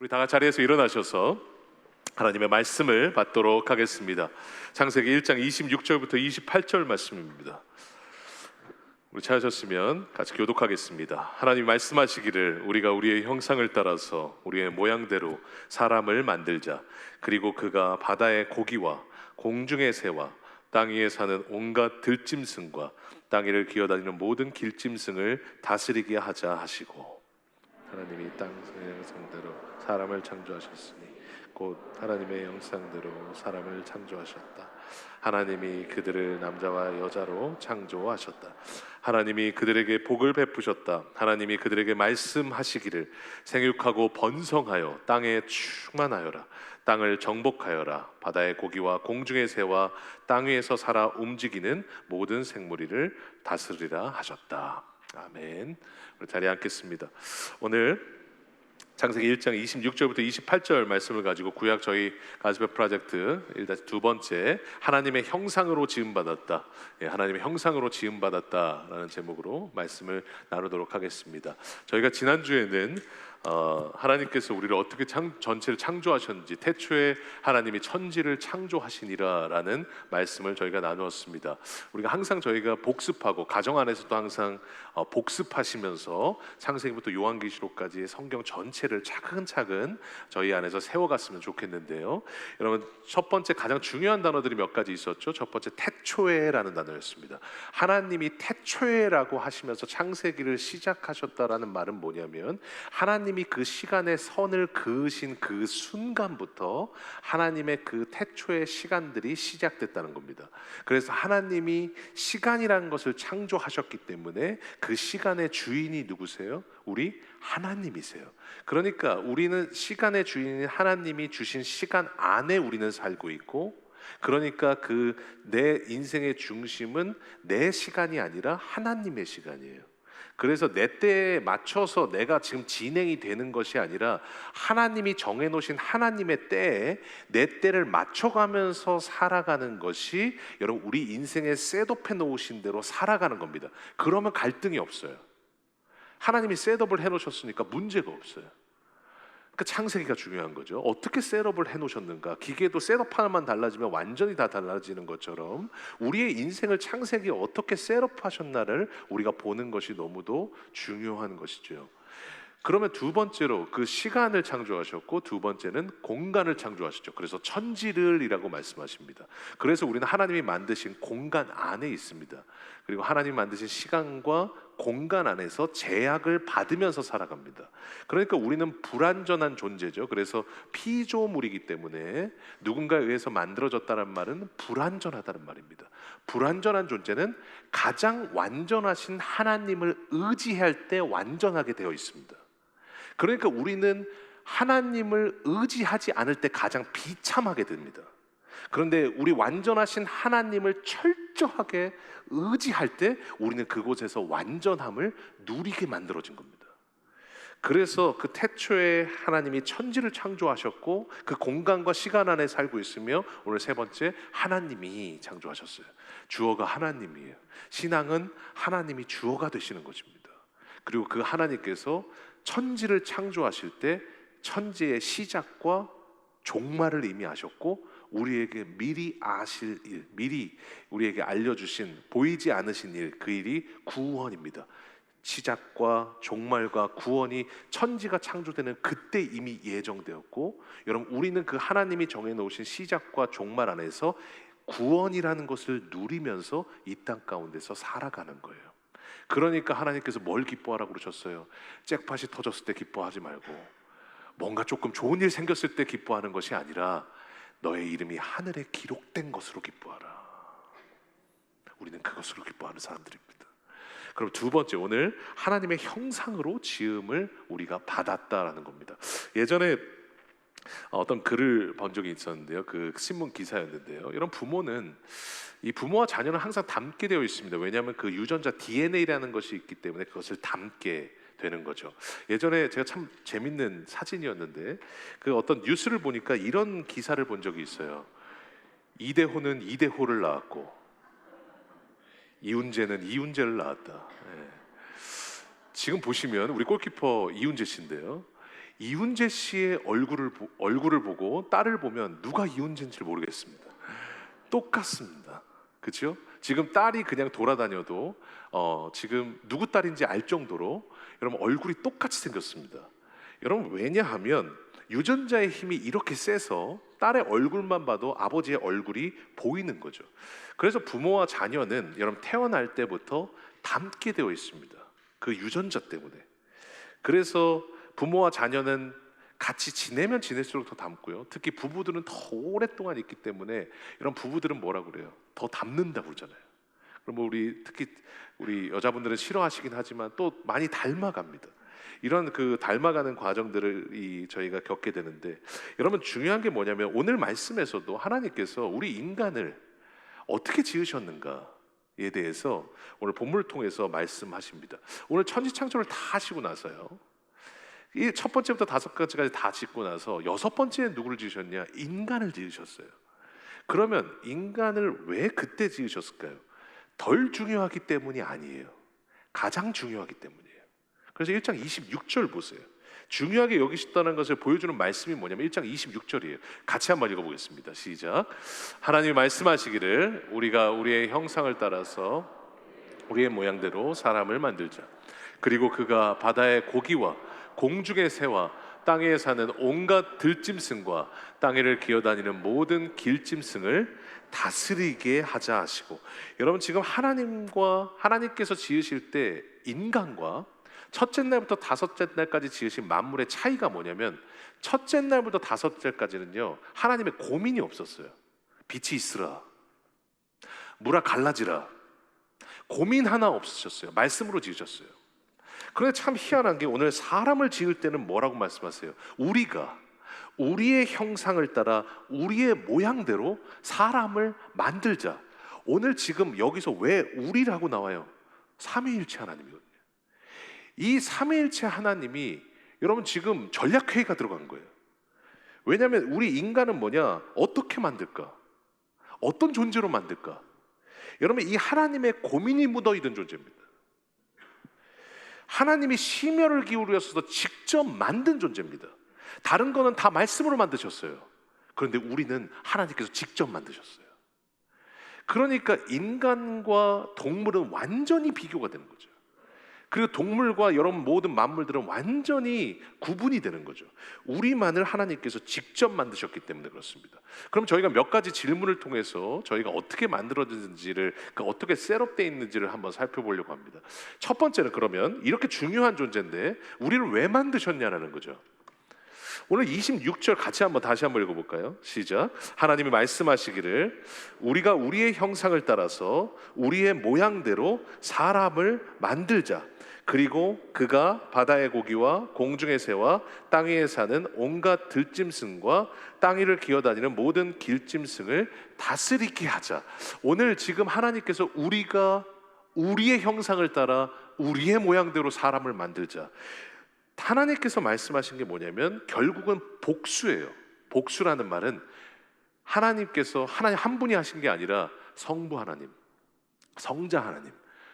우리 다 같이 자리에서 일어나셔서 하나님의 말씀을 받도록 하겠습니다. 창세기 1장 26절부터 28절 말씀입니다. 우리 찾으셨으면 같이 교독하겠습니다. 하나님 말씀하시기를 우리가 우리의 형상을 따라서 우리의 모양대로 사람을 만들자. 그리고 그가 바다의 고기와 공중의 새와 땅 위에 사는 온갖 들짐승과 땅 위를 기어다니는 모든 길짐승을 다스리게 하자 하시고, 하나님이 땅의 형상대로 사람을 창조하셨으니 곧 하나님의 형상대로 사람을 창조하셨다. 하나님이 그들을 남자와 여자로 창조하셨다. 하나님이 그들에게 복을 베푸셨다. 하나님이 그들에게 말씀하시기를 생육하고 번성하여 땅에 충만하여라. 땅을 정복하여라. 바다의 고기와 공중의 새와 땅 위에서 살아 움직이는 모든 생물이를 다스리라 하셨다. 아멘. 우리 자리에 앉겠습니다. 오늘 창세기 1장 26절부터 28절 말씀을 가지고 구약 저희 가스펠 프로젝트 두 번째 하나님의 형상으로 지음받았다, 하나님의 형상으로 지음받았다라는 제목으로 말씀을 나누도록 하겠습니다. 저희가 지난주에는 하나님께서 우리를 어떻게 전체를 창조하셨는지, 태초에 하나님이 천지를 창조하시니라라는 말씀을 저희가 나누었습니다. 우리가 항상 저희가 복습하고 가정 안에서도 항상 복습하시면서 창세기부터 요한계시록까지의 성경 전체를 차근차근 저희 안에서 세워갔으면 좋겠는데요. 여러분, 첫 번째 가장 중요한 단어들이 몇 가지 있었죠. 첫 번째 태초에라는 단어였습니다. 하나님이 태초에라고 하시면서 창세기를 시작하셨다라는 말은 뭐냐면, 하나님이 그 시간의 선을 그으신 그 순간부터 하나님의 그 태초의 시간들이 시작됐다는 겁니다. 그래서 하나님이 시간이라는 것을 창조하셨기 때문에 그 시간의 주인이 누구세요? 우리 하나님이세요. 그러니까 우리는 시간의 주인인 하나님이 주신 시간 안에 우리는 살고 있고, 그러니까 그 내 인생의 중심은 내 시간이 아니라 하나님의 시간이에요. 그래서 내 때에 맞춰서 내가 지금 진행이 되는 것이 아니라 하나님이 정해놓으신 하나님의 때에 내 때를 맞춰가면서 살아가는 것이 여러분 우리 인생에 셋업해 놓으신 대로 살아가는 겁니다. 그러면 갈등이 없어요. 하나님이 셋업을 해놓으셨으니까 문제가 없어요. 그러니까 창세기가 중요한 거죠. 어떻게 셋업을 해놓으셨는가. 기계도 셋업 하나만 달라지면 완전히 다 달라지는 것처럼 우리의 인생을 창세기에 어떻게 셋업하셨나를 우리가 보는 것이 너무도 중요한 것이죠. 그러면 두 번째로 그 시간을 창조하셨고, 두 번째는 공간을 창조하셨죠. 그래서 천지를이라고 말씀하십니다. 그래서 우리는 하나님이 만드신 공간 안에 있습니다. 그리고 하나님이 만드신 시간과 공간 안에서 제약을 받으면서 살아갑니다. 그러니까 우리는 불완전한 존재죠. 그래서 피조물이기 때문에 누군가에 의해서 만들어졌다는 말은 불완전하다는 말입니다. 불완전한 존재는 가장 완전하신 하나님을 의지할 때 완전하게 되어 있습니다. 그러니까 우리는 하나님을 의지하지 않을 때 가장 비참하게 됩니다. 그런데 우리 완전하신 하나님을 철저하게 의지할 때 우리는 그곳에서 완전함을 누리게 만들어진 겁니다. 그래서 그 태초에 하나님이 천지를 창조하셨고 그 공간과 시간 안에 살고 있으며, 오늘 세 번째 하나님이 창조하셨어요. 주어가 하나님이에요. 신앙은 하나님이 주어가 되시는 것입니다. 그리고 그 하나님께서 천지를 창조하실 때 천지의 시작과 종말을 이미 아셨고, 우리에게 미리 아실 일, 미리 우리에게 알려주신 보이지 않으신 일, 그 일이 구원입니다. 시작과 종말과 구원이 천지가 창조되는 그때 이미 예정되었고, 여러분 우리는 그 하나님이 정해놓으신 시작과 종말 안에서 구원이라는 것을 누리면서 이 땅 가운데서 살아가는 거예요. 그러니까 하나님께서 뭘 기뻐하라고 그러셨어요? 잭팟이 터졌을 때 기뻐하지 말고, 뭔가 조금 좋은 일 생겼을 때 기뻐하는 것이 아니라 너의 이름이 하늘에 기록된 것으로 기뻐하라. 우리는 그것으로 기뻐하는 사람들입니다. 그럼 두 번째, 오늘 하나님의 형상으로 지음을 우리가 받았다라는 겁니다. 예전에 어떤 글을 본 적이 있었는데요. 그 신문 기사였는데요. 이런 부모는, 이 부모와 자녀는 항상 닮게 되어 있습니다. 왜냐하면 그 유전자 DNA라는 것이 있기 때문에 그것을 닮게 되는 거죠. 예전에 제가 참 재밌는 사진이었는데, 그 어떤 뉴스를 보니까 이런 기사를 본 적이 있어요. 이대호는 이대호를 낳았고 이훈재는 이훈재를 낳았다. 지금 보시면 우리 골키퍼 이훈재 씨인데요. 이훈재 씨의 얼굴을 보고 딸을 보면 누가 이훈재인지를 모르겠습니다. 똑같습니다. 그렇죠? 지금 딸이 그냥 돌아다녀도 지금 누구 딸인지 알 정도로 여러분 얼굴이 똑같이 생겼습니다. 여러분 왜냐하면 유전자의 힘이 이렇게 세서 딸의 얼굴만 봐도 아버지의 얼굴이 보이는 거죠. 그래서 부모와 자녀는 여러분 태어날 때부터 닮게 되어 있습니다. 그 유전자 때문에. 그래서 부모와 자녀는 같이 지내면 지낼수록 더 닮고요. 특히 부부들은 더 오랫동안 있기 때문에 이런 부부들은 뭐라 그래요? 더 닮는다고 그러잖아요. 그럼 특히 우리 여자분들은 싫어하시긴 하지만 또 많이 닮아갑니다. 이런 그 닮아가는 과정들을 저희가 겪게 되는데, 여러분 중요한 게 뭐냐면 오늘 말씀에서도 하나님께서 우리 인간을 어떻게 지으셨는가에 대해서 오늘 본문을 통해서 말씀하십니다. 오늘 천지창조를 다 하시고 나서요, 이 첫 번째부터 다섯 가지까지 다 짓고 나서 여섯 번째에 누구를 지으셨냐? 인간을 지으셨어요. 그러면 인간을 왜 그때 지으셨을까요? 덜 중요하기 때문이 아니에요. 가장 중요하기 때문이에요. 그래서 1장 26절 보세요. 중요하게 여기셨다는 것을 보여주는 말씀이 뭐냐면 1장 26절이에요. 같이 한번 읽어보겠습니다. 시작. 하나님이 말씀하시기를 우리가 우리의 형상을 따라서 우리의 모양대로 사람을 만들자. 그리고 그가 바다의 고기와 공중의 새와 땅에 사는 온갖 들짐승과 땅 위를 기어다니는 모든 길짐승을 다스리게 하자 하시고, 여러분 지금 하나님께서 지으실 때 인간과 첫째 날부터 다섯째 날까지 지으신 만물의 차이가 뭐냐면, 첫째 날부터 다섯째 날까지는요 하나님의 고민이 없었어요. 빛이 있으라, 물아 갈라지라, 고민 하나 없으셨어요. 말씀으로 지으셨어요. 그런데 참 희한한 게 오늘 사람을 지을 때는 뭐라고 말씀하세요? 우리가 우리의 형상을 따라 우리의 모양대로 사람을 만들자. 오늘 지금 여기서 왜 우리라고 나와요? 삼위일체 하나님이거든요. 이 삼위일체 하나님이 여러분 지금 전략회의가 들어간 거예요. 왜냐하면 우리 인간은 뭐냐? 어떻게 만들까? 어떤 존재로 만들까? 여러분 이 하나님의 고민이 묻어있는 존재입니다. 하나님이 심혈을 기울여서 직접 만든 존재입니다. 다른 거는 다 말씀으로 만드셨어요. 그런데 우리는 하나님께서 직접 만드셨어요. 그러니까 인간과 동물은 완전히 비교가 되는 거죠. 그리고 동물과 여러분 모든 만물들은 완전히 구분이 되는 거죠. 우리만을 하나님께서 직접 만드셨기 때문에 그렇습니다. 그럼 저희가 몇 가지 질문을 통해서 저희가 어떻게 만들어졌는지를, 어떻게 셋업되어 있는지를 한번 살펴보려고 합니다. 첫 번째는 그러면 이렇게 중요한 존재인데 우리를 왜 만드셨냐는 거죠. 오늘 26절 같이 다시 한번 읽어볼까요? 시작. 하나님이 말씀하시기를 우리가 우리의 형상을 따라서 우리의 모양대로 사람을 만들자. 그리고 그가 바다의 고기와 공중의 새와 땅 위에 사는 온갖 들짐승과 땅 위를 기어다니는 모든 길짐승을 다스리게 하자. 오늘 지금 하나님께서 우리가 우리의 형상을 따라 우리의 모양대로 사람을 만들자. 하나님께서 말씀하신 게 뭐냐면 결국은 복수예요. 복수라는 말은 하나님 한 분이 하신 게 아니라 성부 하나님, 성자 하나님,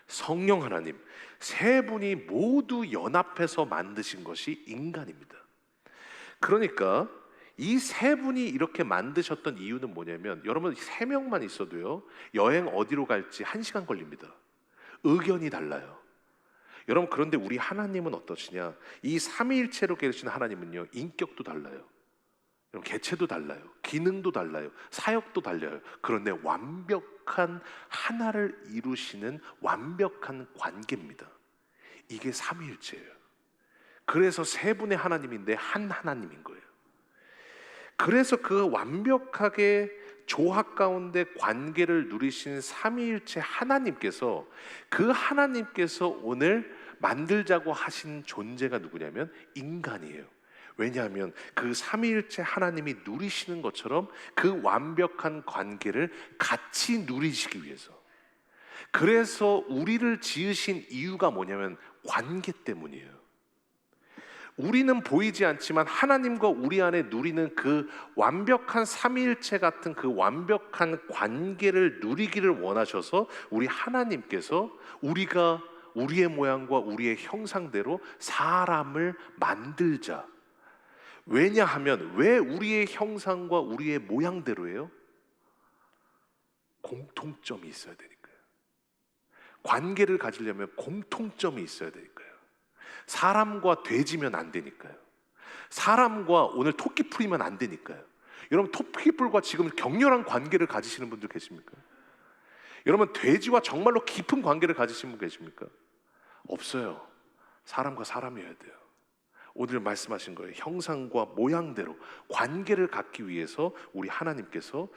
성령 하나님 세 분이 모두 연합해서 만드신 것이 인간입니다. 그러니까 이 세 분이 이렇게 만드셨던 이유는 뭐냐면, 여러분 3명만 있어도요 여행 어디로 갈지 1시간 걸립니다. 의견이 달라요. 여러분 그런데 우리 하나님은 어떠시냐? 이 삼위일체로 계신 하나님은요 인격도 달라요. 여러분 개체도 달라요. 기능도 달라요. 사역도 달라요. 그런데 완벽한 하나를 이루시는 완벽한 관계입니다. 이게 삼위일체예요. 그래서 세 분의 하나님인데 한 하나님인 거예요. 그래서 그 완벽하게 조합 가운데 관계를 누리신 삼위일체 하나님께서, 그 하나님께서 오늘 만들자고 하신 존재가 누구냐면 인간이에요. 왜냐하면 그 삼위일체 하나님이 누리시는 것처럼 그 완벽한 관계를 같이 누리시기 위해서. 그래서 우리를 지으신 이유가 뭐냐면 관계 때문이에요. 우리는 보이지 않지만 하나님과 우리 안에 누리는 그 완벽한 삼위일체 같은 그 완벽한 관계를 누리기를 원하셔서 우리 하나님께서 우리가 우리의 모양과 우리의 형상대로 사람을 만들자 왜냐하면 왜 우리의 형상과 우리의 모양대로예요? 공통점이 있어야 되니까요. 관계를 가지려면 공통점이 있어야 되니까요. 사람과 돼지면 안 되니까요. 사람과 오늘 토끼풀이면 안 되니까요. 여러분, 토끼풀과 지금 격렬한 관계를 가지시는 분들 계십니까? 여러분, 돼지와 정말로 깊은 관계를 가지신 분 계십니까? 없어요. 사람과 사람이어야 돼요. 오늘 말씀하신 거예요. 형상과 모양대로 관계를 갖기 위해서 우리 하나님께서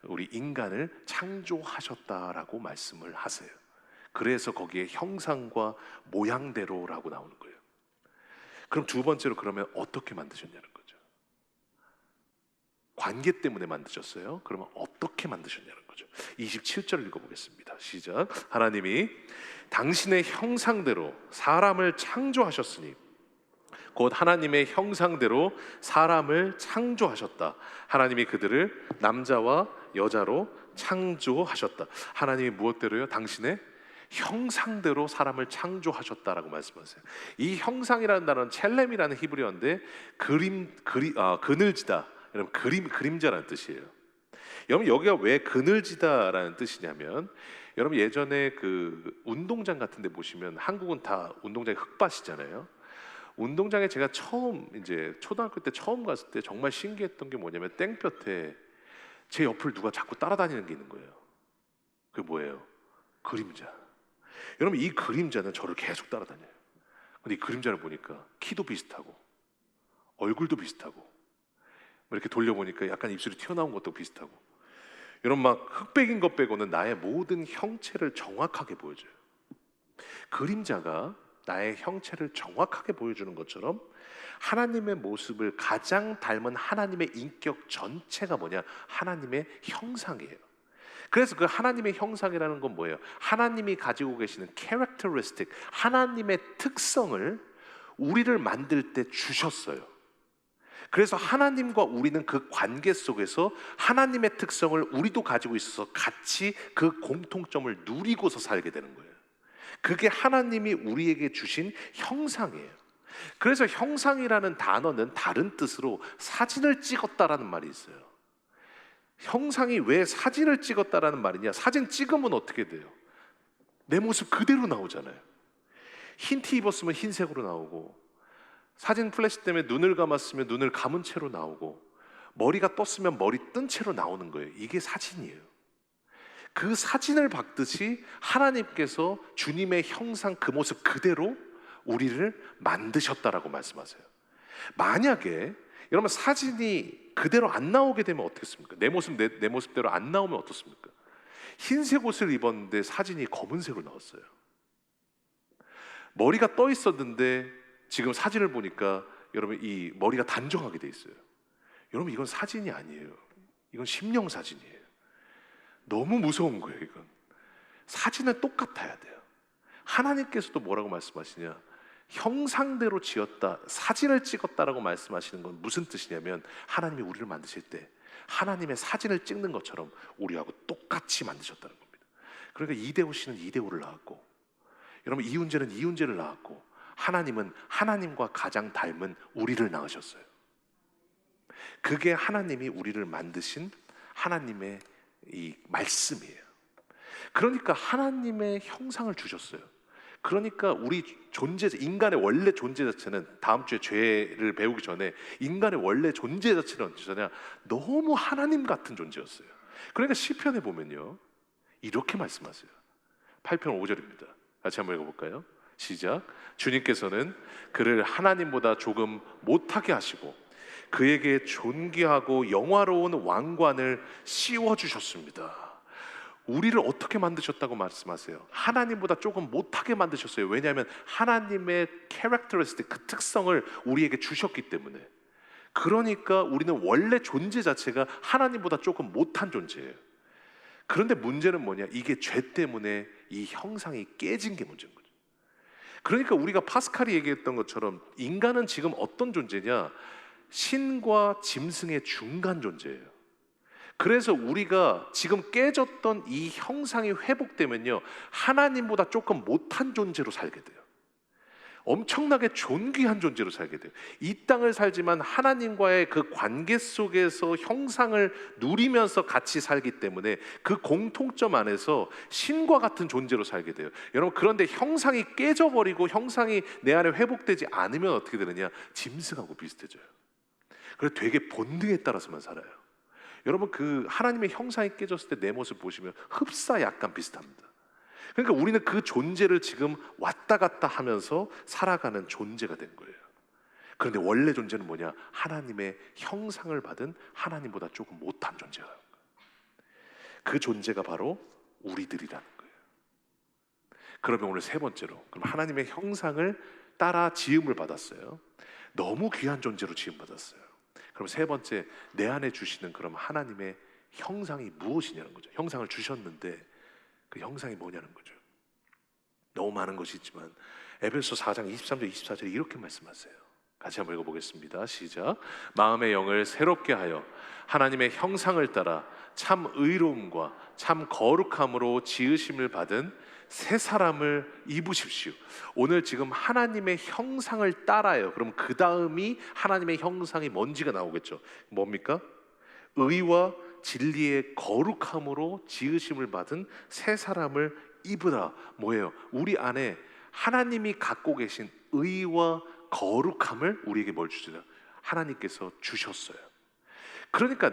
우리 인간을 창조하셨다라고 말씀을 하세요. 그래서 거기에 형상과 모양대로라고 나오는 거예요. 그럼 두 번째로, 그러면 어떻게 만드셨냐는 거죠. 관계 때문에 만드셨어요. 그러면 어떻게 만드셨냐는 거죠. 27절 읽어보겠습니다. 시작. 하나님이 당신의 형상대로 사람을 창조하셨으니, 곧 하나님의 형상대로 사람을 창조하셨다. 하나님이 그들을 남자와 여자로 창조하셨다. 하나님이 무엇대로요? 당신의 형상대로 사람을 창조하셨다라고 말씀하세요. 이 형상이라는 단어는 첼렘이라는 히브리어인데 그늘지다, 여러분, 그림자라는 뜻이에요. 여러분, 여기가 왜 그늘지다라는 뜻이냐면, 여러분 예전에 그 운동장 같은 데 보시면, 한국은 다 운동장이 흙밭이잖아요. 운동장에 제가 처음, 이제 초등학교 때 처음 갔을 때 정말 신기했던 게 뭐냐면, 땡볕에 제 옆을 누가 자꾸 따라다니는 게 있는 거예요. 그게 뭐예요? 그림자. 여러분, 이 그림자는 저를 계속 따라다녀요. 근데 이 그림자를 보니까 키도 비슷하고 얼굴도 비슷하고, 이렇게 돌려보니까 약간 입술이 튀어나온 것도 비슷하고, 여러분, 막 흑백인 것 빼고는 나의 모든 형체를 정확하게 보여줘요. 그림자가 나의 형체를 정확하게 보여주는 것처럼 하나님의 모습을 가장 닮은 하나님의 인격 전체가 뭐냐? 하나님의 형상이에요. 그래서 그 하나님의 형상이라는 건 뭐예요? 하나님이 가지고 계시는 characteristic, 하나님의 특성을 우리를 만들 때 주셨어요. 그래서 하나님과 우리는 그 관계 속에서 하나님의 특성을 우리도 가지고 있어서 같이 그 공통점을 누리고서 살게 되는 거예요. 그게 하나님이 우리에게 주신 형상이에요. 그래서 형상이라는 단어는 다른 뜻으로 사진을 찍었다라는 말이 있어요. 형상이 왜 사진을 찍었다라는 말이냐? 사진 찍으면 어떻게 돼요? 내 모습 그대로 나오잖아요. 흰 티 입었으면 흰색으로 나오고, 사진 플래시 때문에 눈을 감았으면 눈을 감은 채로 나오고, 머리가 떴으면 머리 뜬 채로 나오는 거예요. 이게 사진이에요. 그 사진을 박듯이 하나님께서 주님의 형상, 그 모습 그대로 우리를 만드셨다라고 말씀하세요. 만약에 여러분, 사진이 그대로 안 나오게 되면 어떻겠습니까? 내 모습대로 안 나오면 어떻습니까? 흰색 옷을 입었는데 사진이 검은색으로 나왔어요. 머리가 떠 있었는데 지금 사진을 보니까 여러분, 이 머리가 단정하게 돼 있어요. 여러분, 이건 사진이 아니에요. 이건 심령 사진이에요. 너무 무서운 거예요. 이건 사진은 똑같아야 돼요. 하나님께서도 뭐라고 말씀하시냐? 형상대로 지었다, 사진을 찍었다라고 말씀하시는 건 무슨 뜻이냐면, 하나님이 우리를 만드실 때 하나님의 사진을 찍는 것처럼 우리하고 똑같이 만드셨다는 겁니다. 그러니까 이대호 씨는 이대호를 낳았고, 여러분, 이훈재는 이훈재를 낳았고, 하나님은 하나님과 가장 닮은 우리를 낳으셨어요. 그게 하나님이 우리를 만드신 하나님의 이 말씀이에요. 그러니까 하나님의 형상을 주셨어요. 그러니까 우리 존재, 인간의 원래 존재 자체는, 다음 주에 죄를 배우기 전에 인간의 원래 존재 자체는 어떠냐? 너무 하나님 같은 존재였어요. 그러니까 시편에 보면요, 이렇게 말씀하세요. 8편 5절입니다. 같이 한번 읽어볼까요? 시작. 주님께서는 그를 하나님보다 조금 못하게 하시고 그에게 존귀하고 영화로운 왕관을 씌워주셨습니다. 우리를 어떻게 만드셨다고 말씀하세요? 하나님보다 조금 못하게 만드셨어요. 왜냐하면 하나님의 characteristic, 그 특성을 우리에게 주셨기 때문에. 그러니까 우리는 원래 존재 자체가 하나님보다 조금 못한 존재예요. 그런데 문제는 뭐냐? 이게 죄 때문에 이 형상이 깨진 게 문제인 거죠. 그러니까 우리가 파스칼이 얘기했던 것처럼 인간은 지금 어떤 존재냐? 신과 짐승의 중간 존재예요. 그래서 우리가 지금 깨졌던 이 형상이 회복되면요, 하나님보다 조금 못한 존재로 살게 돼요. 엄청나게 존귀한 존재로 살게 돼요. 이 땅을 살지만 하나님과의 그 관계 속에서 형상을 누리면서 같이 살기 때문에 그 공통점 안에서 신과 같은 존재로 살게 돼요. 여러분, 그런데 형상이 깨져버리고 형상이 내 안에 회복되지 않으면 어떻게 되느냐? 짐승하고 비슷해져요. 그래서 되게 본능에 따라서만 살아요. 여러분, 그 하나님의 형상이 깨졌을 때 내 모습 보시면 흡사 약간 비슷합니다. 그러니까 우리는 그 존재를 지금 왔다 갔다 하면서 살아가는 존재가 된 거예요. 그런데 원래 존재는 뭐냐? 하나님의 형상을 받은 하나님보다 조금 못한 존재예요. 그 존재가 바로 우리들이라는 거예요. 그러면 오늘 세 번째로, 그럼 하나님의 형상을 따라 지음을 받았어요. 너무 귀한 존재로 지음 받았어요. 그럼 세 번째, 내 안에 주시는 그럼 하나님의 형상이 무엇이냐는 거죠. 형상을 주셨는데 그 형상이 뭐냐는 거죠. 너무 많은 것이 있지만 에베소 4장 23절 24절에 이렇게 말씀하세요. 같이 한번 읽어보겠습니다. 시작. 마음의 영을 새롭게 하여 하나님의 형상을 따라 참 의로움과 참 거룩함으로 지으심을 받은 새 사람을 입으십시오. 오늘 지금 하나님의 형상을 따라요. 그럼 그 다음이 하나님의 형상이 뭔지가 나오겠죠. 뭡니까? 의와 진리의 거룩함으로 지으심을 받은 새 사람을 입으라. 뭐예요? 우리 안에 하나님이 갖고 계신 의와 거룩함을 우리에게 뭘 주시냐? 하나님께서 주셨어요. 그러니까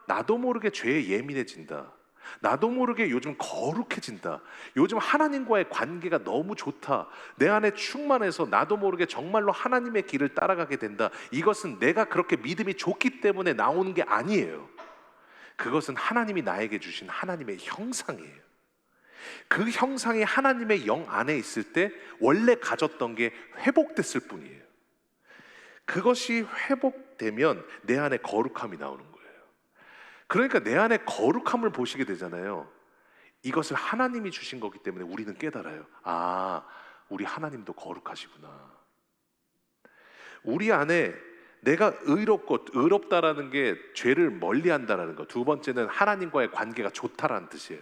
나도 모르게 죄에 예민해진다. 나도 모르게 요즘 거룩해진다. 요즘 하나님과의 관계가 너무 좋다. 내 안에 충만해서 나도 모르게 정말로 하나님의 길을 따라가게 된다. 이것은 내가 그렇게 믿음이 좋기 때문에 나오는 게 아니에요. 그것은 하나님이 나에게 주신 하나님의 형상이에요. 그 형상이 하나님의 영 안에 있을 때 원래 가졌던 게 회복됐을 뿐이에요. 그것이 회복되면 내 안에 거룩함이 나오는 거예요. 그러니까 내 안에 거룩함을 보시게 되잖아요. 이것을 하나님이 주신 거기 때문에 우리는 깨달아요. 아, 우리 하나님도 거룩하시구나. 우리 안에 내가 의롭다라는 게 죄를 멀리한다라는 거. 두 번째는 하나님과의 관계가 좋다라는 뜻이에요.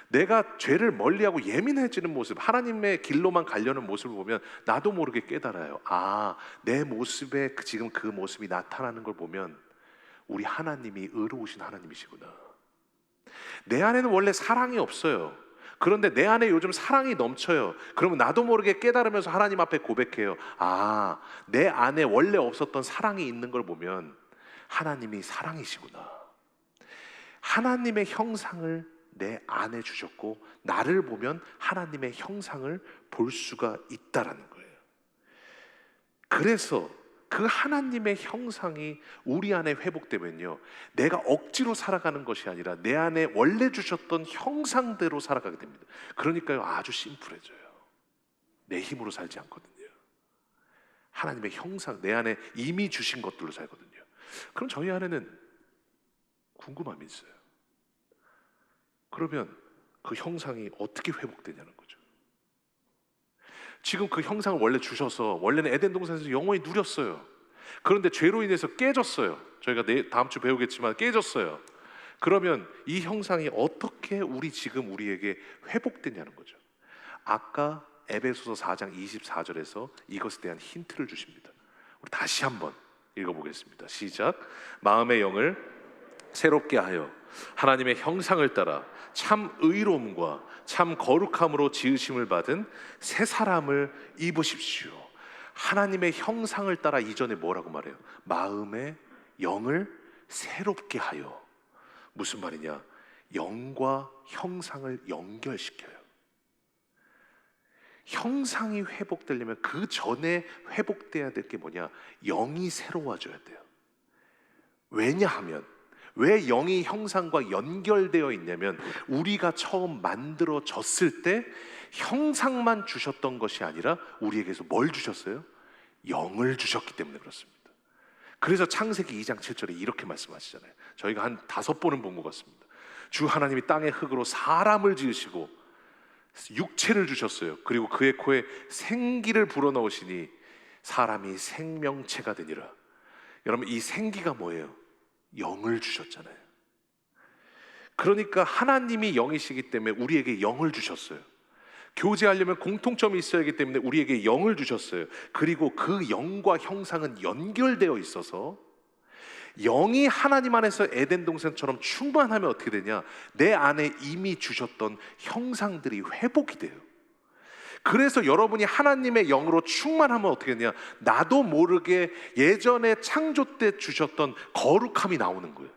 내가 죄를 멀리하고 예민해지는 모습, 하나님의 길로만 가려는 모습을 보면 나도 모르게 깨달아요. 아, 내 모습에 지금 그 모습이 나타나는 걸 보면 우리 하나님이 의로우신 하나님이시구나. 내 안에는 원래 사랑이 없어요. 그런데 내 안에 요즘 사랑이 넘쳐요. 그러면 나도 모르게 깨달으면서 하나님 앞에 고백해요. 아, 내 안에 원래 없었던 사랑이 있는 걸 보면 하나님이 사랑이시구나. 하나님의 형상을 내 안에 주셨고 나를 보면 하나님의 형상을 볼 수가 있다라는 거예요. 그래서 그 하나님의 형상이 우리 안에 회복되면요, 내가 억지로 살아가는 것이 아니라 내 안에 원래 주셨던 형상대로 살아가게 됩니다. 그러니까요, 아주 심플해져요. 내 힘으로 살지 않거든요. 하나님의 형상, 내 안에 이미 주신 것들로 살거든요. 그럼 저희 안에는 궁금함이 있어요. 그러면 그 형상이 어떻게 회복되냐는 거죠. 지금 그 형상을 원래 주셔서 원래는 에덴 동산에서 영원히 누렸어요. 그런데 죄로 인해서 깨졌어요. 저희가 다음 주 배우겠지만 깨졌어요. 그러면 이 형상이 어떻게 우리에게 회복되냐는 거죠. 아까 에베소서 4장 24절에서 이것에 대한 힌트를 주십니다. 우리 다시 한번 읽어보겠습니다. 시작. 마음의 영을 새롭게 하여 하나님의 형상을 따라 참 의로움과 참 거룩함으로 지으심을 받은 새 사람을 입으십시오. 하나님의 형상을 따라 이전에 뭐라고 말해요? 마음의 영을 새롭게 하여. 무슨 말이냐? 영과 형상을 연결시켜요. 형상이 회복되려면 그 전에 회복돼야 될 게 뭐냐? 영이 새로워져야 돼요. 왜냐하면 왜 영이 형상과 연결되어 있냐면 우리가 처음 만들어졌을 때 형상만 주셨던 것이 아니라 우리에게서 뭘 주셨어요? 영을 주셨기 때문에 그렇습니다. 그래서 창세기 2장 7절에 이렇게 말씀하시잖아요. 저희가 한 5번은 본 것 같습니다. 주 하나님이 땅의 흙으로 사람을 지으시고 육체를 주셨어요. 그리고 그의 코에 생기를 불어넣으시니 사람이 생명체가 되니라. 여러분, 이 생기가 뭐예요? 영을 주셨잖아요. 그러니까 하나님이 영이시기 때문에 우리에게 영을 주셨어요. 교제하려면 공통점이 있어야 하기 때문에 우리에게 영을 주셨어요. 그리고 그 영과 형상은 연결되어 있어서 영이 하나님 안에서 에덴 동산처럼 충만하면 어떻게 되냐? 내 안에 이미 주셨던 형상들이 회복이 돼요. 그래서 여러분이 하나님의 영으로 충만하면 어떻게 되냐? 나도 모르게 예전에 창조 때 주셨던 거룩함이 나오는 거예요.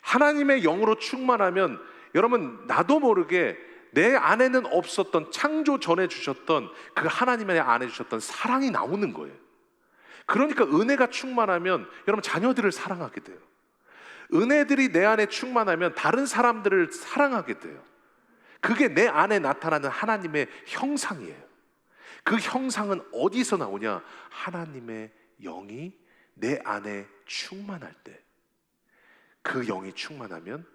하나님의 영으로 충만하면 여러분, 나도 모르게 내 안에는 없었던, 창조 전에 주셨던 그 하나님의 안에 주셨던 사랑이 나오는 거예요. 그러니까 은혜가 충만하면 여러분, 자녀들을 사랑하게 돼요. 은혜들이 내 안에 충만하면 다른 사람들을 사랑하게 돼요. 그게 내 안에 나타나는 하나님의 형상이에요. 그 형상은 어디서 나오냐? 하나님의 영이 내 안에 충만할 때, 그 영이 충만하면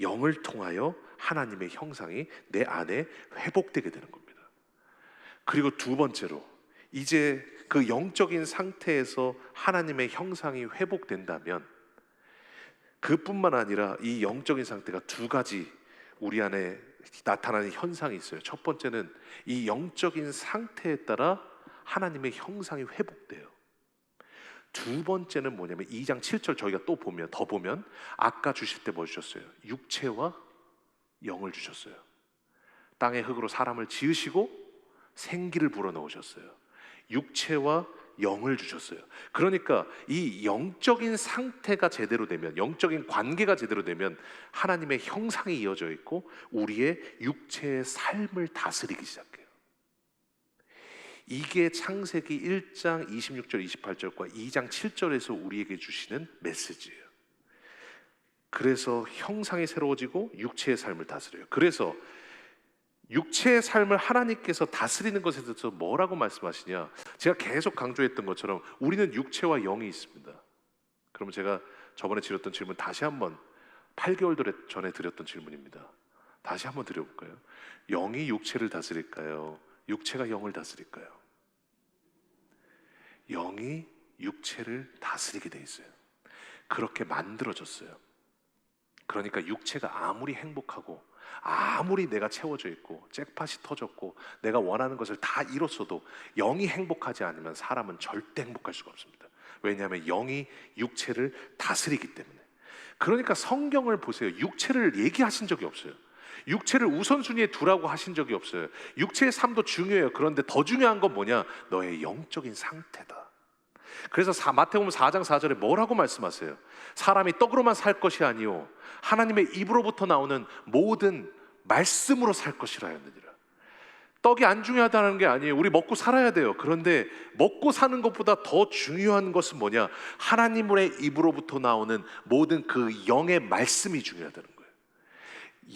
영을 통하여 하나님의 형상이 내 안에 회복되게 되는 겁니다. 그리고 두 번째로, 이제 그 영적인 상태에서 하나님의 형상이 회복된다면, 그뿐만 아니라 이 영적인 상태가 두 가지 우리 안에 나타나는 현상이 있어요. 첫 번째는 이 영적인 상태에 따라 하나님의 형상이 회복돼요. 두 번째는 뭐냐면 2장 7절 저희가 또 보면, 더 보면 아까 주실 때 뭐 주셨어요? 육체와 영을 주셨어요. 땅의 흙으로 사람을 지으시고 생기를 불어넣으셨어요. 육체와 영을 주셨어요. 그러니까 이 영적인 상태가 제대로 되면, 영적인 관계가 제대로 되면 하나님의 형상이 이어져 있고 우리의 육체의 삶을 다스리기 시작해요. 이게 창세기 1장 26절 28절과 2장 7절에서 우리에게 주시는 메시지예요. 그래서 형상이 새로워지고 육체의 삶을 다스려요. 그래서 육체의 삶을 하나님께서 다스리는 것에 대해서 뭐라고 말씀하시냐? 제가 계속 강조했던 것처럼 우리는 육체와 영이 있습니다. 그러면 제가 저번에 드렸던 질문 다시 한번, 8개월 전에 드렸던 질문입니다. 다시 한번 드려볼까요? 영이 육체를 다스릴까요? 육체가 영을 다스릴까요? 영이 육체를 다스리게 돼 있어요. 그렇게 만들어졌어요. 그러니까 육체가 아무리 행복하고 아무리 내가 채워져 있고 잭팟이 터졌고 내가 원하는 것을 다 이뤘어도 영이 행복하지 않으면 사람은 절대 행복할 수가 없습니다. 왜냐하면 영이 육체를 다스리기 때문에. 그러니까 성경을 보세요. 육체를 얘기하신 적이 없어요. 육체를 우선순위에 두라고 하신 적이 없어요. 육체의 삶도 중요해요. 그런데 더 중요한 건 뭐냐? 너의 영적인 상태다. 그래서 마태복음 4장 4절에 뭐라고 말씀하세요? 사람이 떡으로만 살 것이 아니요 하나님의 입으로부터 나오는 모든 말씀으로 살 것이라 하느니라. 떡이 안 중요하다는 게 아니에요. 우리 먹고 살아야 돼요. 그런데 먹고 사는 것보다 더 중요한 것은 뭐냐? 하나님의 입으로부터 나오는 모든 그 영의 말씀이 중요하다는 거예요.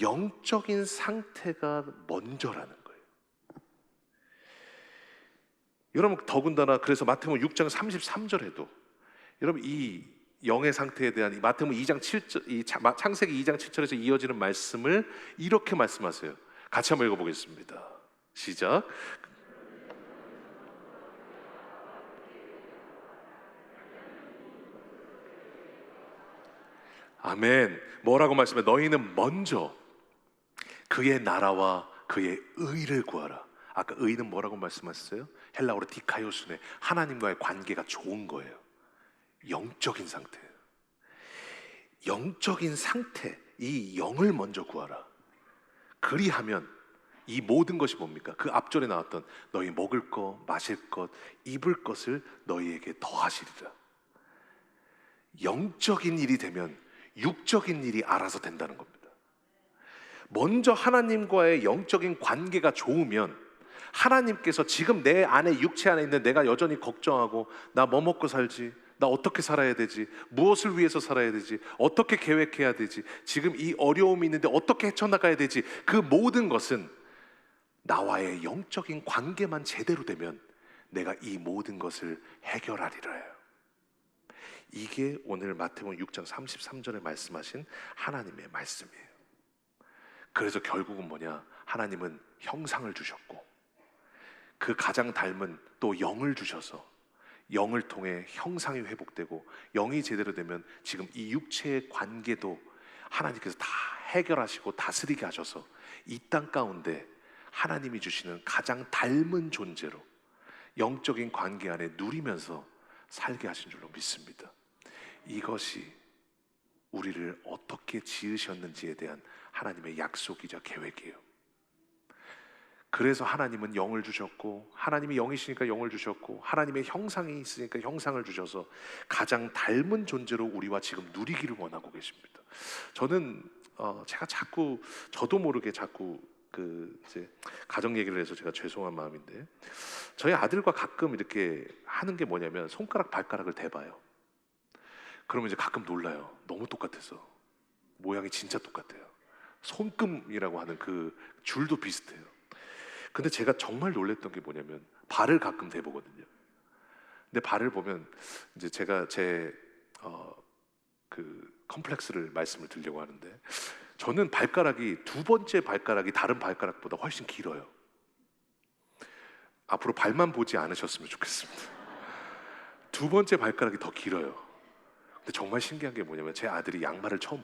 영적인 상태가 먼저라는 거예요. 여러분, 더군다나 그래서 마태복음 6장 33절에도 여러분 이 영의 상태에 대한 마태복음 2장 7절, 창세기 2장 7절에서 이어지는 말씀을 이렇게 말씀하세요. 같이 한번 읽어보겠습니다. 시작. 아멘. 뭐라고 말씀해? 너희는 먼저 그의 나라와 그의 의를 구하라. 아까 의는 뭐라고 말씀하셨어요? 헬라어로 디카이오스네. 하나님과의 관계가 좋은 거예요. 영적인 상태예요. 영적인 상태, 이 영을 먼저 구하라. 그리하면 이 모든 것이 뭡니까? 그 앞절에 나왔던 너희 먹을 것, 마실 것, 입을 것을 너희에게 더하시리라. 영적인 일이 되면 육적인 일이 알아서 된다는 겁니다. 먼저 하나님과의 영적인 관계가 좋으면 하나님께서 지금 내 안에, 육체 안에 있는 내가 여전히 걱정하고 나 뭐 먹고 살지? 나 어떻게 살아야 되지? 무엇을 위해서 살아야 되지? 어떻게 계획해야 되지? 지금 이 어려움이 있는데 어떻게 헤쳐나가야 되지? 그 모든 것은 나와의 영적인 관계만 제대로 되면 내가 이 모든 것을 해결하리라요. 이게 오늘 마태복음 6장 33절에 말씀하신 하나님의 말씀이에요. 그래서 결국은 뭐냐? 하나님은 형상을 주셨고 그 가장 닮은 또 영을 주셔서 영을 통해 형상이 회복되고 영이 제대로 되면 지금 이 육체의 관계도 하나님께서 다 해결하시고 다스리게 하셔서 이 땅 가운데 하나님이 주시는 가장 닮은 존재로 영적인 관계 안에 누리면서 살게 하신 줄로 믿습니다. 이것이 우리를 어떻게 지으셨는지에 대한 하나님의 약속이자 계획이에요. 그래서 하나님은 영을 주셨고, 하나님이 영이시니까 영을 주셨고, 하나님의 형상이 있으니까 형상을 주셔서 가장 닮은 존재로 우리와 지금 누리기를 원하고 계십니다. 저는 제가 자꾸 저도 모르게 자꾸 이제 가정 얘기를 해서 제가 죄송한 마음인데, 저희 아들과 가끔 이렇게 하는 게 뭐냐면 손가락 발가락을 대봐요. 그러면 이제 가끔 놀라요. 너무 똑같아서. 모양이 진짜 똑같아요. 손금이라고 하는 그 줄도 비슷해요. 근데 제가 정말 놀랬던 게 뭐냐면 발을 가끔 대보거든요. 근데 발을 보면 이제 제가 제 컴플렉스를 말씀을 드리려고 하는데, 저는 발가락이 두 번째 발가락이 다른 발가락보다 훨씬 길어요. 앞으로 발만 보지 않으셨으면 좋겠습니다. 두 번째 발가락이 더 길어요. 근데 정말 신기한 게 뭐냐면 제 아들이 양말을 처음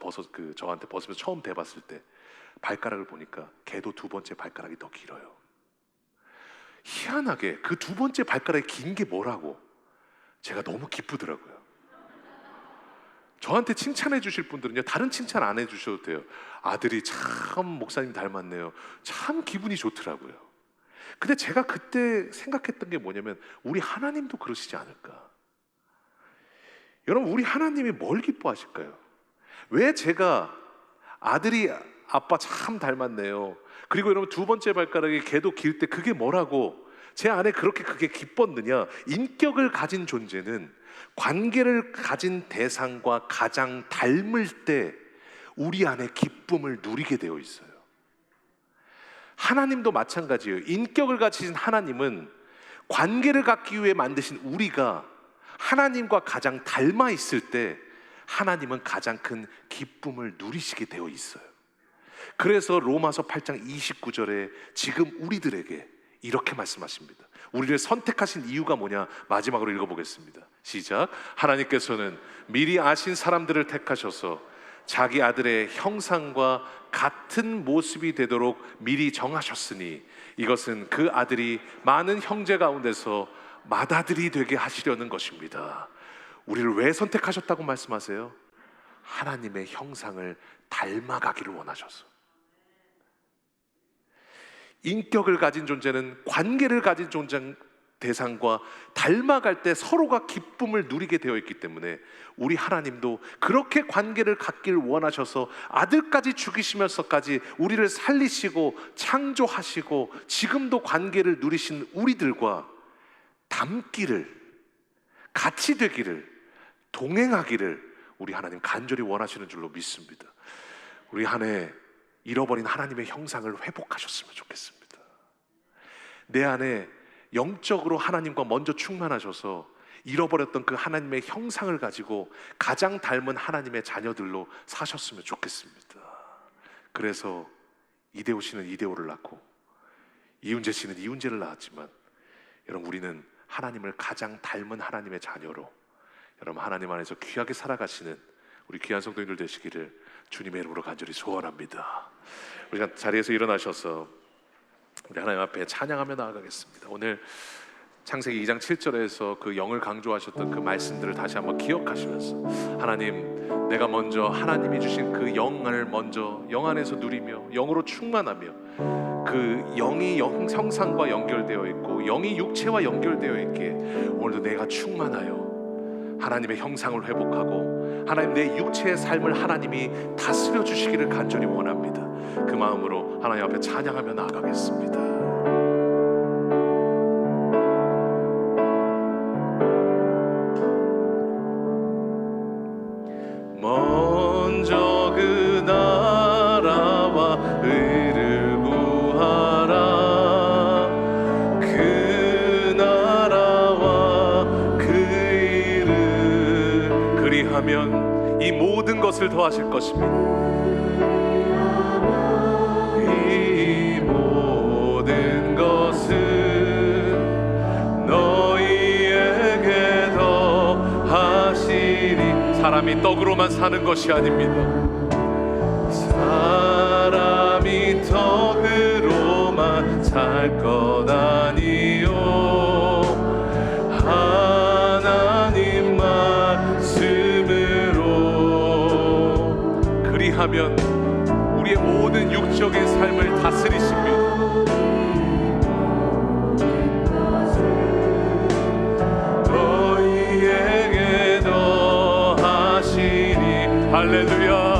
저한테 벗으면서 처음 대봤을 때 발가락을 보니까 걔도 두 번째 발가락이 더 길어요. 희한하게 그 두 번째 발가락이 긴 게 뭐라고 제가 너무 기쁘더라고요. 저한테 칭찬해 주실 분들은요, 다른 칭찬 안 해주셔도 돼요. 아들이 참 목사님 닮았네요. 참 기분이 좋더라고요. 근데 제가 그때 생각했던 게 뭐냐면 우리 하나님도 그러시지 않을까. 여러분, 우리 하나님이 뭘 기뻐하실까요? 왜 제가 아들이 아빠 참 닮았네요, 그리고 여러분 두 번째 발가락이 걔도 길 때 그게 뭐라고 제 안에 그게 기뻤느냐. 인격을 가진 존재는 관계를 가진 대상과 가장 닮을 때 우리 안에 기쁨을 누리게 되어 있어요. 하나님도 마찬가지예요. 인격을 가진 하나님은 관계를 갖기 위해 만드신 우리가 하나님과 가장 닮아 있을 때 하나님은 가장 큰 기쁨을 누리시게 되어 있어요. 그래서 로마서 8장 29절에 지금 우리들에게 이렇게 말씀하십니다. 우리를 선택하신 이유가 뭐냐? 마지막으로 읽어보겠습니다. 시작. 하나님께서는 미리 아신 사람들을 택하셔서 자기 아들의 형상과 같은 모습이 되도록 미리 정하셨으니 이것은 그 아들이 많은 형제 가운데서 맏아들이 되게 하시려는 것입니다. 우리를 왜 선택하셨다고 말씀하세요? 하나님의 형상을 닮아가기를 원하셔서. 인격을 가진 존재는 관계를 가진 존재 대상과 닮아갈 때 서로가 기쁨을 누리게 되어 있기 때문에 우리 하나님도 그렇게 관계를 갖기를 원하셔서 아들까지 죽이시면서까지 우리를 살리시고 창조하시고 지금도 관계를 누리신 우리들과 닮기를, 같이 되기를, 동행하기를 우리 하나님 간절히 원하시는 줄로 믿습니다. 우리 한 해 잃어버린 하나님의 형상을 회복하셨으면 좋겠습니다. 내 안에 영적으로 하나님과 먼저 충만하셔서 잃어버렸던 그 하나님의 형상을 가지고 가장 닮은 하나님의 자녀들로 사셨으면 좋겠습니다. 그래서 이대호 씨는 이대호를 낳고 이훈재 씨는 이훈재를 낳았지만, 여러분 우리는 하나님을 가장 닮은 하나님의 자녀로 여러분 하나님 안에서 귀하게 살아가시는 우리 귀한 성도님들 되시기를 주님의 이름으로 간절히 소원합니다. 우리가 자리에서 일어나셔서 우리 하나님 앞에 찬양하며 나아가겠습니다. 오늘 창세기 2장 7절에서 그 영을 강조하셨던 그 말씀들을 다시 한번 기억하시면서, 하나님, 내가 먼저 하나님이 주신 그 영을 먼저 영 안에서 누리며 영으로 충만하며 그 영이 형상과 연결되어 있고 영이 육체와 연결되어 있기에 오늘도 내가 충만하여 하나님의 형상을 회복하고 하나님 내 육체의 삶을 하나님이 다스려 주시기를 간절히 원합니다. 그 마음으로 하나님 앞에 찬양하며 나아가겠습니다. 먼저 그 나라와 의를 구하라. 그 나라와 그 일을 그리하면 이 모든 것을 더하실 것입니다. 이 모든 것은 너희에게 더하시리. 사람이 떡으로만 사는 것이 아닙니다. 우리의 모든 육적인 삶을 다스리십니다. 너희에게 더하시니 할렐루야.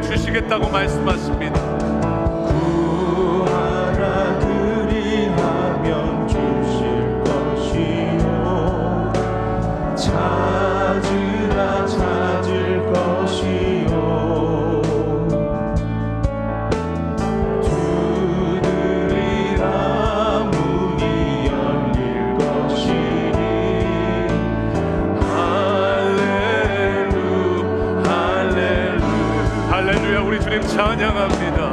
주시겠다고 말씀하십니다. 구하라 그리하면 주실 것이요 찾으라 찾을 것이요 두드리라 문이 열릴 것이니 할렐루야. 우리 주님 찬양합니다.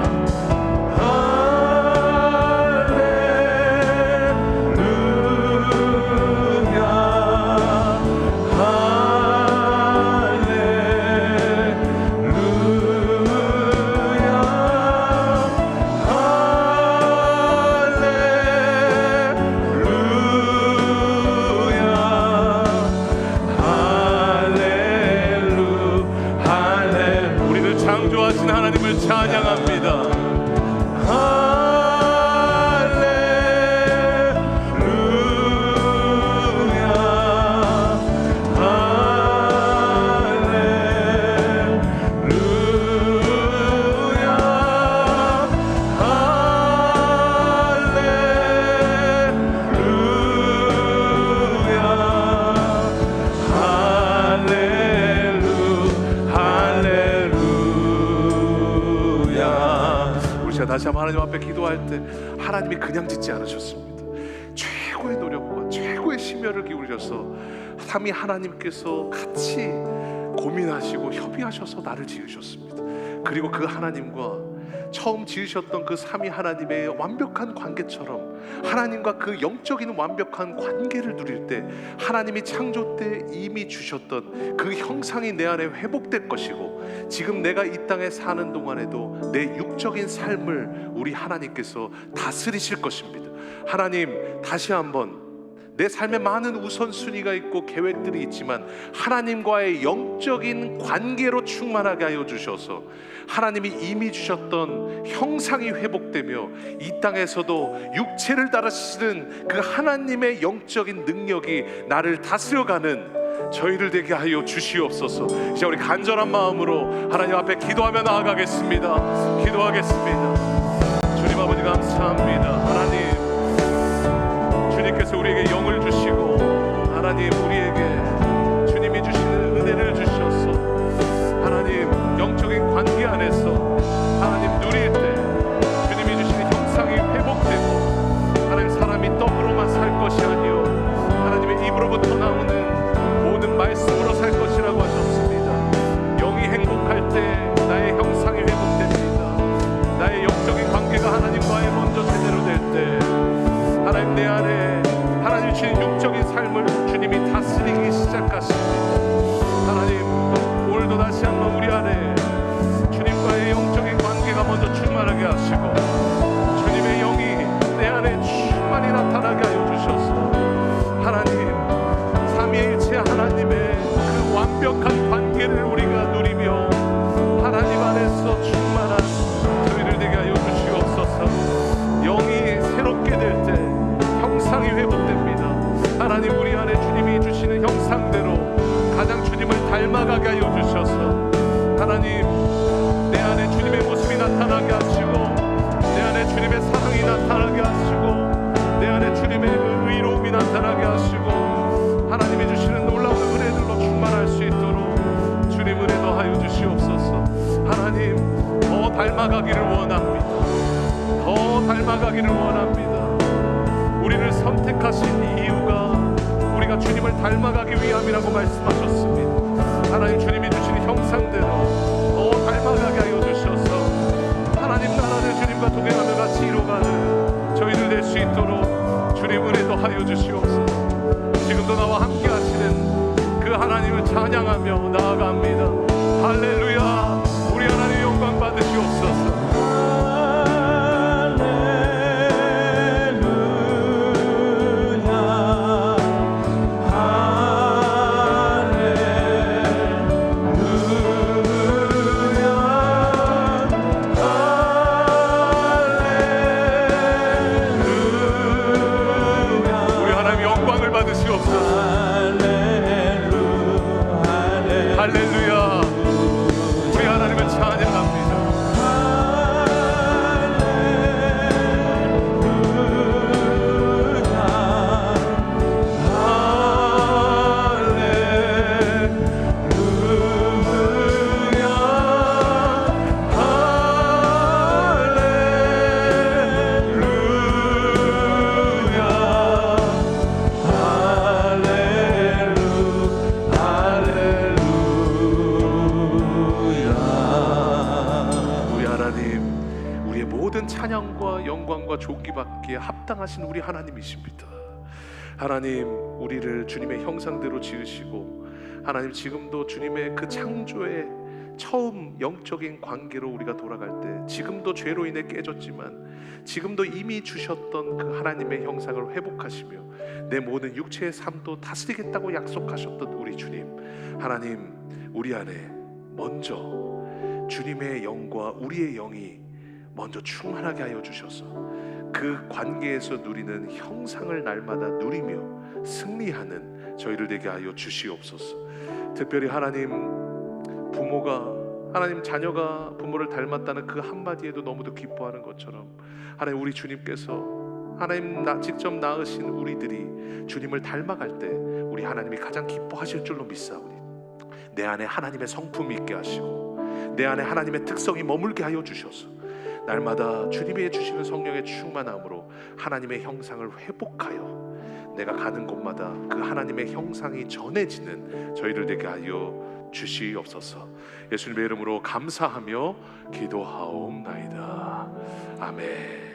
창조하신 하나님을 찬양합니다. 다시 한번 하나님 앞에 기도할 때 하나님이 그냥 짓지 않으셨습니다. 최고의 노력과 최고의 심혈을 기울여서 삼위 하나님께서 같이 고민하시고 협의하셔서 나를 지으셨습니다. 그리고 그 하나님과 처음 지으셨던 그 삼위 하나님의 완벽한 관계처럼 하나님과 그 영적인 완벽한 관계를 누릴 때 하나님이 창조 때 이미 주셨던 그 형상이 내 안에 회복될 것이고, 지금 내가 이 땅에 사는 동안에도 내 육적인 삶을 우리 하나님께서 다스리실 것입니다. 하나님, 다시 한번 내 삶에 많은 우선순위가 있고 계획들이 있지만 하나님과의 영적인 관계로 충만하게 하여 주셔서 하나님이 이미 주셨던 형상이 회복되며 이 땅에서도 육체를 다스리는 그 하나님의 영적인 능력이 나를 다스려가는 저희를 되게 하여 주시옵소서. 이제 우리 간절한 마음으로 하나님 앞에 기도하며 나아가겠습니다. 기도하겠습니다. 주님 아버지 감사합니다. 하나님, 주님께서 우리에게 영을 주시고 하나님 우리에게 주님이 주시는 은혜를 주셔서 하나님 영적인 관계 안에서 하나님 누릴 때 주님이 주시는 형상이 회복되고 하나님 사람이 떡으로만 살 것이 아니요 하나님의 입으로부터 나오는 모든 말씀으로 살 것이라고 하셨습니다. 영이 행복할 때 나의 형상이 회복됩니다. 나의 영적인 관계가 하나님과의 먼저 제대로 될 때 하나님 내 안에 하나님 주신 육적인 삶을 주님이 다스리기 시작하십니다. 하나님, 오늘도 다시 한번 우리 안에 주님과의 영적인 관계가 먼저 충만하게 하시고 주님의 영이 내 안에 충만히 나타나게 하여 주셔서 하나님 삼위일체 하나님의 그 완벽한 관계를 우리가 누리며 하나님 안에서 충만한 저희를 되게 하여 주시옵소서. 영이 새롭게 될 때 형상이 회복됩니다. 하나님, 우리 안에 주님이 주시는 형상대로 가장 주님을 닮아가게 하여 주셔서 하나님 내 안에 주님의 모습이 나타나게 하시고 내 안에 주님의 사랑이 나타나게 하시고 내 안에 주님의 의로움이 나타나게 하시고 하나님이 주시는 놀라운 은혜들로 충만할 수 있도록 주님 은혜 더하여 주시옵소서. 하나님, 더 닮아가기를 원합니다. 더 닮아가기를 원합니다. 우리를 선택하신 이유가 우리가 주님을 닮아가기 위함이라고 말씀하셨습니다. 하나님, 주님이 주시는 형상대로 더 닮아가게 하여 주셔서 하나님 찬양하며 나아갑니다. 할렐루야. 우리 하나님 영광 받으시옵소서. 우리 하나님 영광을 받으시옵소서. 할렐루야. 우리 하나님을 찬양합니다. 우리의 모든 찬양과 영광과 존귀받기에 합당하신 우리 하나님이십니다. 하나님, 우리를 주님의 형상대로 지으시고 하나님 지금도 주님의 그 창조의 처음 영적인 관계로 우리가 돌아갈 때 지금도 죄로 인해 깨졌지만 지금도 이미 주셨던 그 하나님의 형상을 회복하시며 내 모든 육체의 삶도 다스리겠다고 약속하셨던 우리 주님, 하나님, 우리 안에 먼저 주님의 영과 우리의 영이 먼저 충만하게 하여 주셔서 그 관계에서 누리는 형상을 날마다 누리며 승리하는 저희를 되게 하여 주시옵소서. 특별히 하나님, 부모가 하나님 자녀가 부모를 닮았다는 그 한마디에도 너무도 기뻐하는 것처럼 하나님, 우리 주님께서 하나님 직접 낳으신 우리들이 주님을 닮아갈 때 우리 하나님이 가장 기뻐하실 줄로 믿사오니 내 안에 하나님의 성품이 있게 하시고 내 안에 하나님의 특성이 머물게 하여 주셔서 날마다 주님이 주시는 성령의 충만함으로 하나님의 형상을 회복하여 내가 가는 곳마다 그 하나님의 형상이 전해지는 저희를 되게 하여 주시옵소서. 예수님의 이름으로 감사하며 기도하옵나이다. 아멘.